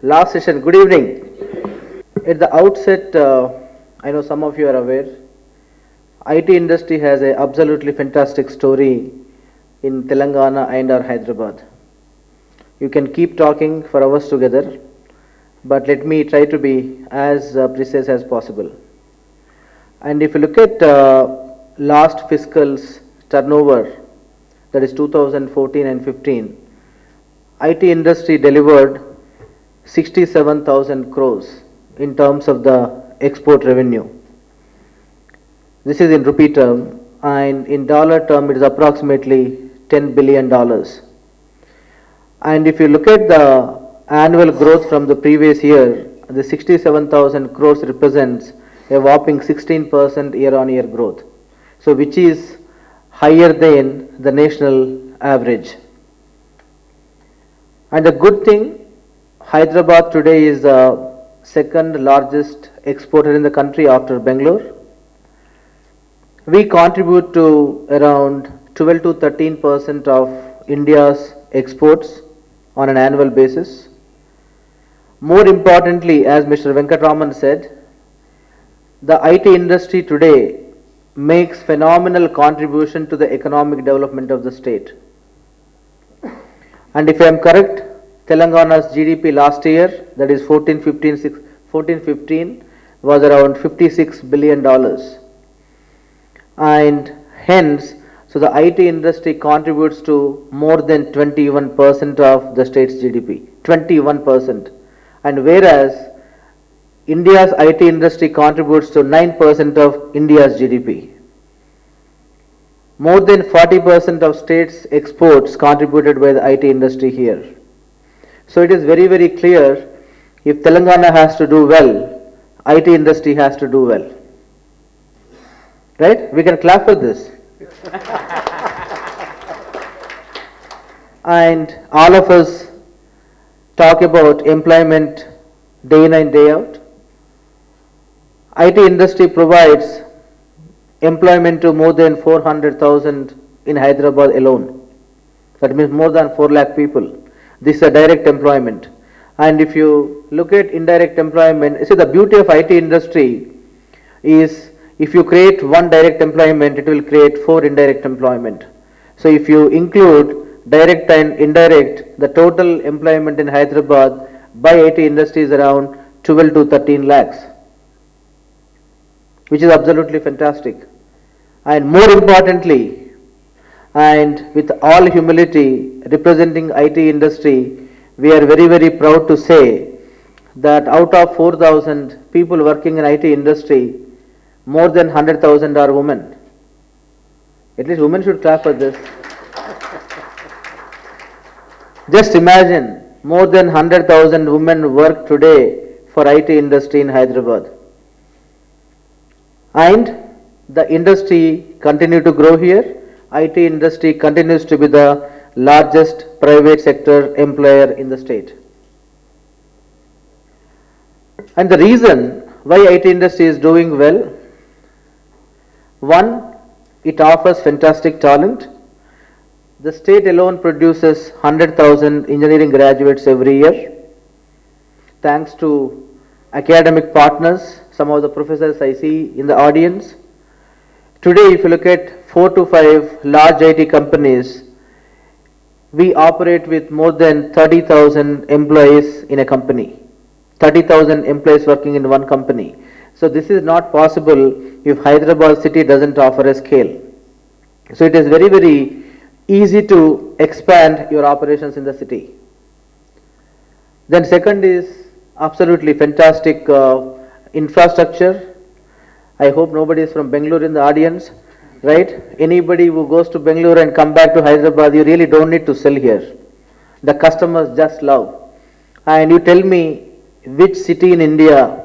last session. Good evening. At the outset, I know some of you are aware, IT industry has a absolutely fantastic story in Telangana and or Hyderabad. You can keep talking for hours together, but let me try to be as precise as possible. And if you look at last fiscal's turnover, that is 2014 and 15, IT industry delivered 67,000 crores in terms of the export revenue. This is in rupee term, and in dollar term it is approximately $10 billion. And if you look at the annual growth from the previous year, the 67,000 crores represents a whopping 16% year-on-year growth. So which is higher than the national average. And the good thing, Hyderabad today is the second largest exporter in the country after Bangalore. We contribute to around 12 to 13% of India's exports on an annual basis. More importantly, as Mr. Venkatraman said, the IT industry today makes phenomenal contribution to the economic development of the state. And if I am correct, Telangana's GDP last year, that is 14-15, was around $56 billion. And hence, so the IT industry contributes to more than 21% of the state's GDP, 21%. And whereas India's IT industry contributes to 9% of India's GDP. More than 40% of states' exports contributed by the IT industry here. So it is very, very clear, if Telangana has to do well, IT industry has to do well. Right? We can clap for this. And all of us talk about employment day in and day out. IT industry provides employment to more than 400,000 in Hyderabad alone. That means more than 4 lakh people. This is a direct employment. And if you look at indirect employment, see the beauty of IT industry is if you create one direct employment, it will create 4 indirect employment. So if you include direct and indirect, the total employment in Hyderabad by IT industry is around 12 to 13 lakhs, which is absolutely fantastic. And more importantly, and with all humility, representing IT industry, we are very, very proud to say that out of 4,000 people working in IT industry, more than 100,000 are women. At least women should clap for this. Just imagine, more than 100,000 women work today for IT industry in Hyderabad. And the industry continue to grow here. IT industry continues to be the largest private sector employer in the state. And the reason why IT industry is doing well, one, it offers fantastic talent. The state alone produces 100,000 engineering graduates every year. Thanks to academic partners, some of the professors I see in the audience. Today, if you look at 4 to 5 large IT companies, we operate with more than 30,000 employees in a company. 30,000 employees working in one company. So this is not possible if Hyderabad city doesn't offer a scale. So it is very, very easy to expand your operations in the city. Then second is absolutely fantastic infrastructure. I hope nobody is from Bangalore in the audience, right? Anybody who goes to Bangalore and come back to Hyderabad, you really don't need to sell here. The customers just love. And you tell me which city in India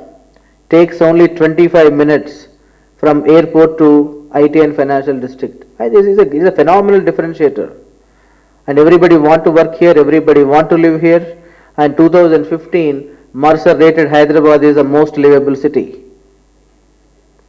takes only 25 minutes from airport to IT and financial district. This is a phenomenal differentiator. And everybody want to work here, everybody want to live here. And 2015, Mercer rated Hyderabad is the most livable city.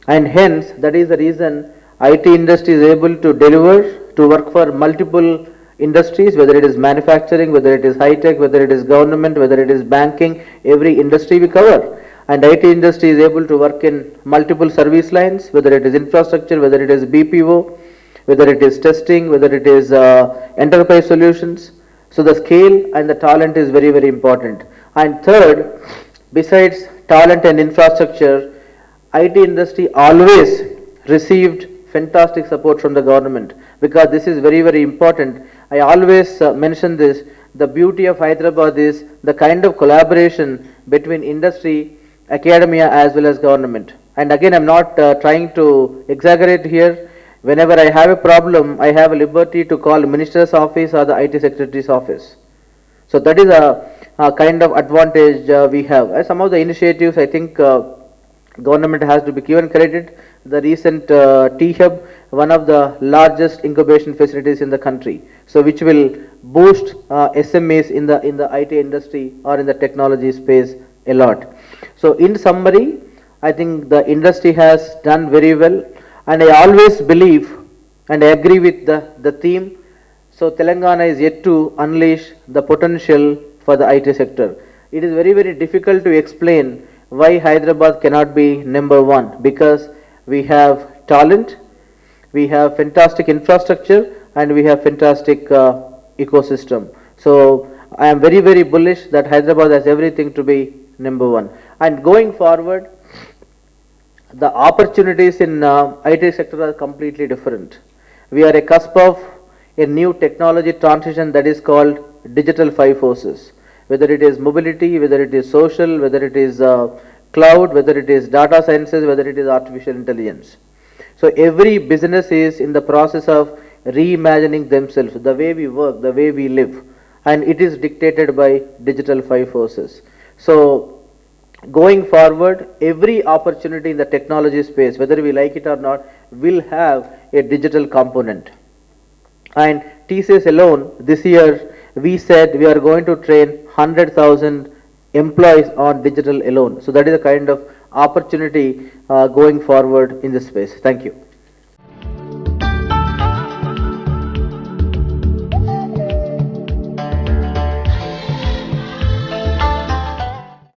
And hence, that is the reason IT industry is able to deliver, to work for multiple industries, whether it is manufacturing, whether it is high tech, whether it is government, whether it is banking, every industry we cover. And IT industry is able to work in multiple service lines, whether it is infrastructure, whether it is BPO, whether it is testing, whether it is enterprise solutions. So the scale and the talent is very, very important. And third, besides talent and infrastructure, IT industry always received fantastic support from the government, because this is very, very important. I always mention this. The beauty of Hyderabad is the kind of collaboration between industry, academia as well as government. And again, I'm not trying to exaggerate here. Whenever I have a problem, I have a liberty to call minister's office or the IT secretary's office. So that is a kind of advantage we have. Some of the initiatives, I think government has to be given credit. The recent T-Hub, one of the largest incubation facilities in the country, so which will boost SMEs in the IT industry or in the technology space a lot. So in summary, I think the industry has done very well, and I always believe and I agree with the theme. So Telangana is yet to unleash the potential for the IT sector. It is very, very difficult to explain why Hyderabad cannot be number one, because we have talent, we have fantastic infrastructure, and we have fantastic ecosystem. So I am very, very bullish that Hyderabad has everything to be number one. And going forward, the opportunities in IT sector are completely different. We are a cusp of a new technology transition that is called digital five forces. Whether it is mobility, whether it is social, whether it is cloud, whether it is data sciences, whether it is artificial intelligence. So every business is in the process of reimagining themselves, the way we work, the way we live, and it is dictated by digital five forces. So going forward, every opportunity in the technology space, whether we like it or not, will have a digital component. And TCS alone, this year, we said we are going to train 100,000 employees on digital alone. So that is a kind of opportunity going forward in this space. Thank you.